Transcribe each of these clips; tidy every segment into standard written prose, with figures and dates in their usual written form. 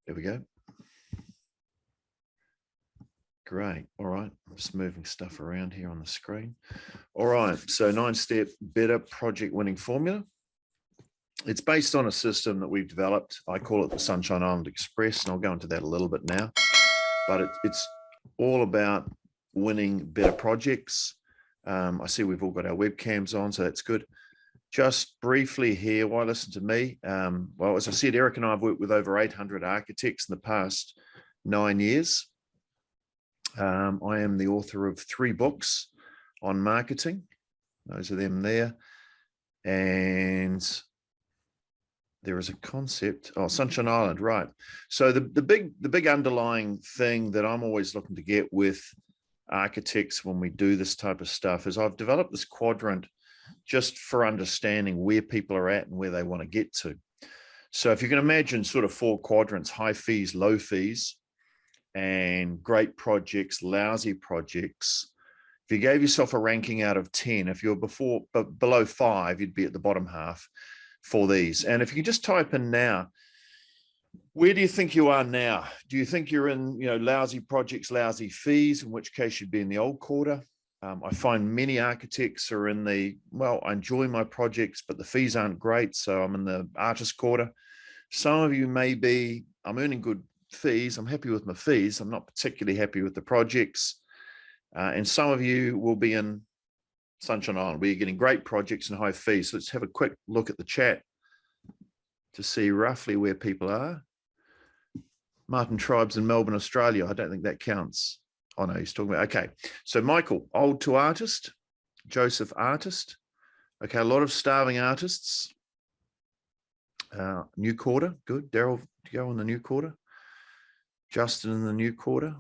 There we go. Great. All right. I'm just moving stuff around here on the screen. All right. So 9-step better project winning formula. It's based on a system that we've developed. I call it the Sunshine Island Express, and I'll go into that a little bit now. But it's all about winning better projects. I see we've all got our webcams on, so that's good. Just briefly here, why listen to me? Well, as I said, Eric and I have worked with over 800 architects in the past 9 years. I am the author of 3 books on marketing. Those are them there. And there is a concept. Oh, Sunshine Island, right. So the big underlying thing that I'm always looking to get with architects when we do this type of stuff is I've developed this quadrant just for understanding where people are at and where they want to get to. So if you can imagine sort of 4 quadrants: high fees, low fees, and great projects, lousy projects. If you gave yourself a ranking out of 10, if you're below 5, you'd be at the bottom half for these. And if you just type in now, where do you think you are now? Do you think you're in, lousy projects, lousy fees, in which case you'd be in the old quarter? I find many architects are in the, well, I enjoy my projects, but the fees aren't great, so I'm in the artist quarter. Some of you may be, I'm earning good fees, I'm happy with my fees, I'm not particularly happy with the projects. And some of you will be in Sunshine Island, where you're getting great projects and high fees. So let's have a quick look at the chat to see roughly where people are. Martin Tribes in Melbourne, Australia. I don't think that counts. Oh no, he's talking about, okay. So Michael, old to artist. Joseph, artist. Okay, a lot of starving artists. New quarter, good. Daryl, go on the new quarter. Justin in the new quarter.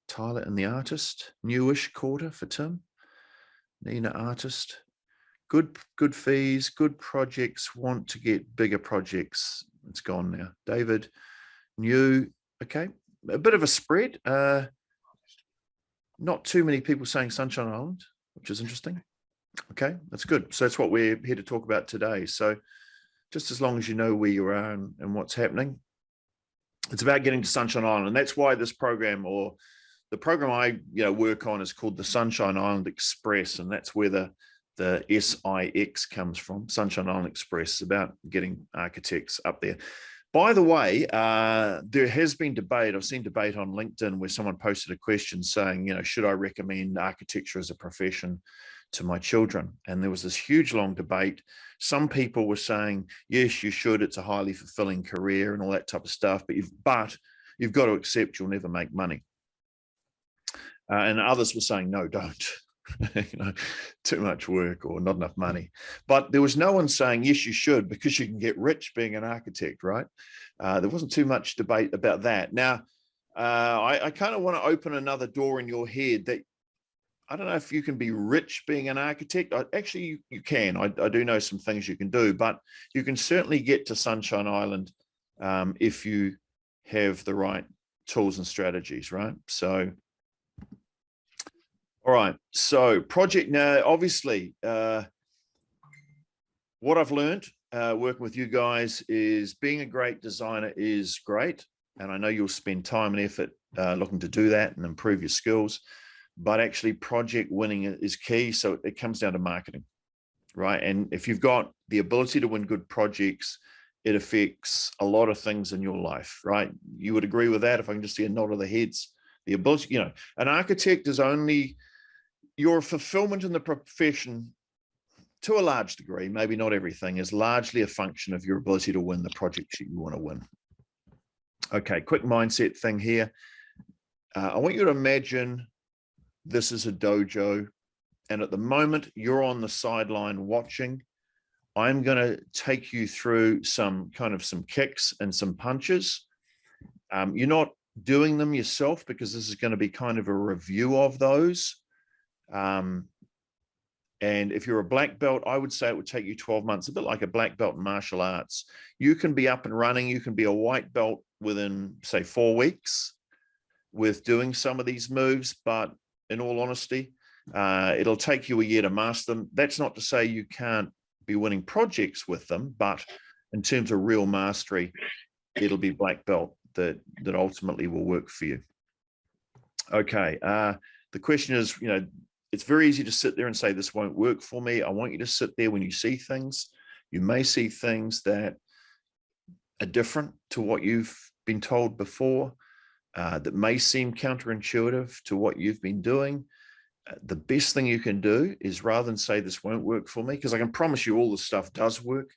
Tyler in the artist. Newish quarter for Tim. Nina, artist. Good fees, good projects, want to get bigger projects. It's gone now. David, new, okay. A bit of a spread. Not too many people saying Sunshine Island, which is interesting. Okay, that's good. So that's what we're here to talk about today. So just as long as you know where you are and what's happening, it's about getting to Sunshine Island. And that's why this program, or the program I work on, is called the Sunshine Island Express. And that's where the SIX comes from, Sunshine Island Express. It's about getting architects up there. By the way, there has been debate. I've seen debate on LinkedIn where someone posted a question saying, should I recommend architecture as a profession to my children? And there was this huge, long debate. Some people were saying, yes, you should. It's a highly fulfilling career and all that type of stuff. But you've got to accept you'll never make money. And others were saying, no, don't. Too much work or not enough money. But there was no one saying, yes, you should, because you can get rich being an architect, right? There wasn't too much debate about that. Now, I kind of want to open another door in your head that I don't know if you can be rich being an architect. Actually, you can. I do know some things you can do, but you can certainly get to Sunshine Island if you have the right tools and strategies, right? So, all right. So project now, obviously, what I've learned working with you guys is being a great designer is great. And I know you'll spend time and effort looking to do that and improve your skills. But actually project winning is key. So it comes down to marketing, right? And if you've got the ability to win good projects, it affects a lot of things in your life, right? You would agree with that if I can just see a nod of the heads. The ability, an architect is only, your fulfillment in the profession to a large degree, maybe not everything, is largely a function of your ability to win the projects you want to win. Okay, quick mindset thing here. I want you to imagine this is a dojo, and at the moment you're on the sideline watching. I'm going to take you through some kicks and some punches. You're not doing them yourself because this is going to be kind of a review of those. And if you're a black belt, I would say it would take you 12 months, a bit like a black belt in martial arts. You can be up and running. You can be a white belt within, say, 4 weeks with doing some of these moves, but in all honesty, it'll take you a year to master them. That's not to say you can't be winning projects with them, but in terms of real mastery, it'll be black belt that ultimately will work for you. Okay. The question is, it's very easy to sit there and say, this won't work for me. I want you to sit there when you see things. You may see things that are different to what you've been told before, that may seem counterintuitive to what you've been doing. The best thing you can do is, rather than say this won't work for me, because I can promise you all this stuff does work.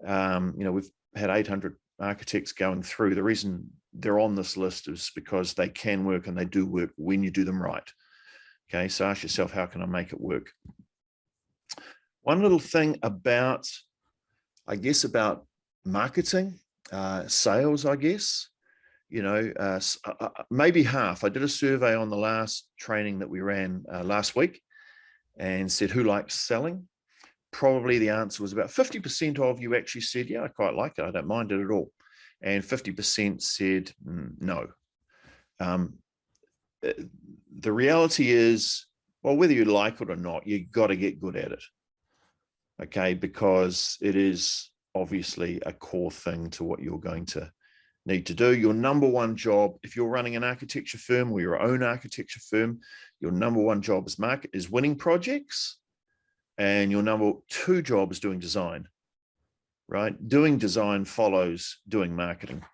We've had 800 architects going through. The reason they're on this list is because they can work, and they do work when you do them right. Okay, so ask yourself, how can I make it work? One little thing about, about marketing, sales, maybe half. I did a survey on the last training that we ran last week and said, who likes selling? Probably the answer was about 50% of you actually said, yeah, I quite like it. I don't mind it at all. And 50% said, no. The reality is, well, whether you like it or not, you got to get good at it. Okay, because it is obviously a core thing to what you're going to need to do. Your number one job, if you're running an architecture firm or your own architecture firm, your number one job is winning projects, and your number two job is doing design, right? Doing design follows doing marketing.